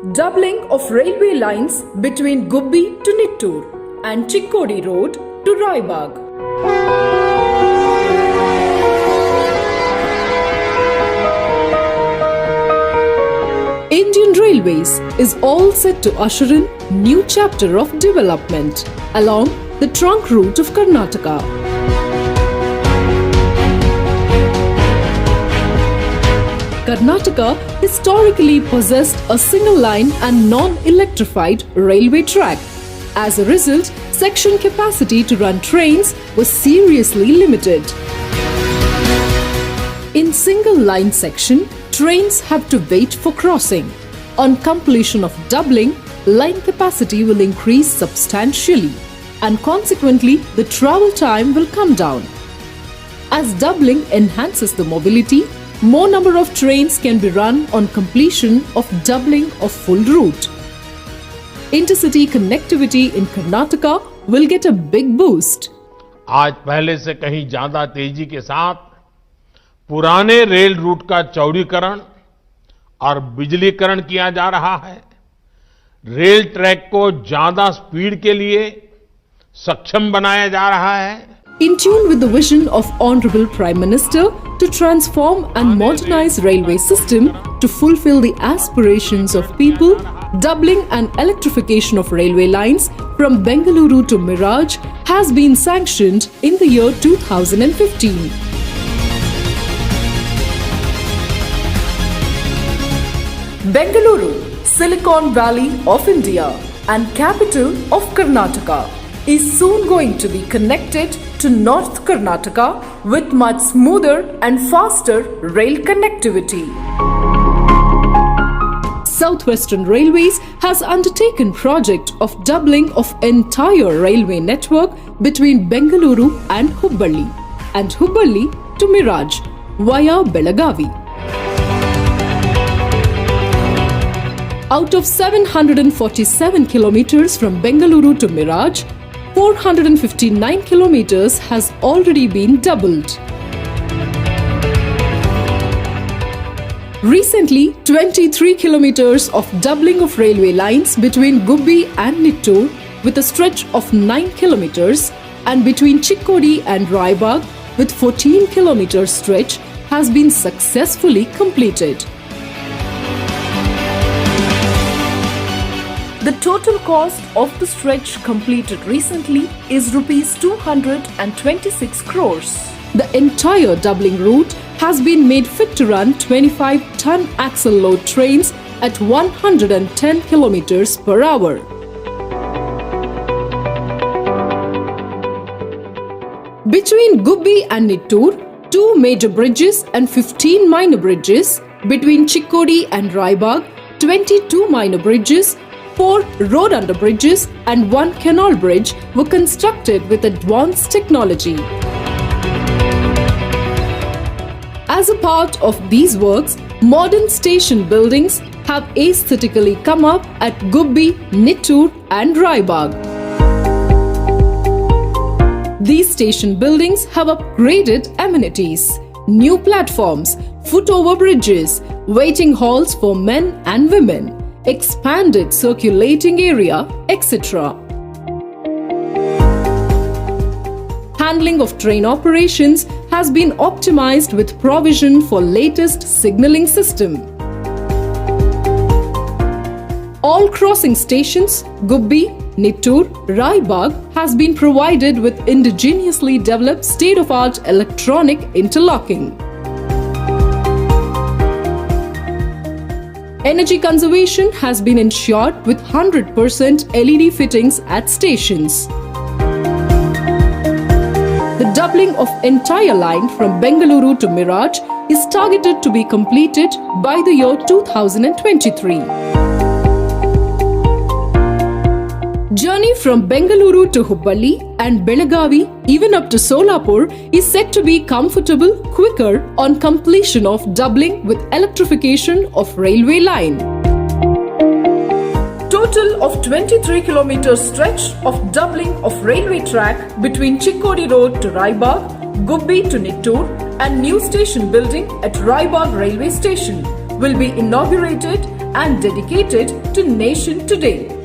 Doubling of railway lines between Gubbi to Nittur and Chikkodi Road to Raibagh. Indian Railways is all set to usher in new chapter of development along the trunk route of Karnataka. Karnataka historically possessed a single line and non-electrified railway track. As a result, section capacity to run trains was seriously limited. In single line section, trains have to wait for crossing. On completion of doubling, line capacity will increase substantially and consequently the travel time will come down. As doubling enhances the mobility, more number of trains can be run on completion of doubling of full route. Intercity connectivity in Karnataka will get a big boost. आज पहले से कहीं ज्यादा तेजी के साथ पुराने rail route का चौड़ीकरण और बिजलीकरण किया जा रहा है। रेल ट्रैक को ज्यादा स्पीड के लिए सक्षम बनाया जा रहा है। In tune with the vision of Honorable Prime Minister to transform and modernize railway system to fulfill the aspirations of people, doubling and electrification of railway lines from Bengaluru to Miraj has been sanctioned in the year 2015. Bengaluru, Silicon Valley of India and capital of Karnataka, is soon going to be connected to North Karnataka with much smoother and faster rail connectivity. Southwestern Railways has undertaken project of doubling of entire railway network between Bengaluru and Hubballi to Miraj via Belagavi. Out of 747 kilometers from Bengaluru to Miraj, 459 kilometers has already been doubled. Recently, 23 kilometers of doubling of railway lines between Gubbi and Nittur with a stretch of 9 kilometers and between Chikkodi and Raibagh with 14 kilometers stretch has been successfully completed. The total cost of the stretch completed recently is Rs 226 crores. The entire doubling route has been made fit to run 25-ton axle load trains at 110 kilometers per hour. Between Gubbi and Nittur, 2 major bridges and 15 minor bridges. Between Chikkodi and Raibagh, 22 minor bridges, 4 road under bridges and 1 canal bridge were constructed with advanced technology. As a part of these works, modern station buildings have aesthetically come up at Gubbi, Nittur and Raibagh. These station buildings have upgraded amenities, new platforms, foot-over bridges, waiting halls for men and women, expanded circulating area, etc. Handling of train operations has been optimized with provision for latest signaling system. All crossing stations, Gubbi, Nittur, Raibagh has been provided with indigenously developed state-of-art electronic interlocking. Energy conservation has been ensured with 100% LED fittings at stations. The doubling of entire line from Bengaluru to Miraj is targeted to be completed by the year 2023. Journey from Bengaluru to Hubballi and Belagavi, even up to Solapur, is said to be comfortable, quicker on completion of doubling with electrification of railway line. Total of 23 kilometers stretch of doubling of railway track between Chikkodi Road to Raibagh, Gubbi to Nittur and new station building at Raibagh railway station will be inaugurated and dedicated to nation today.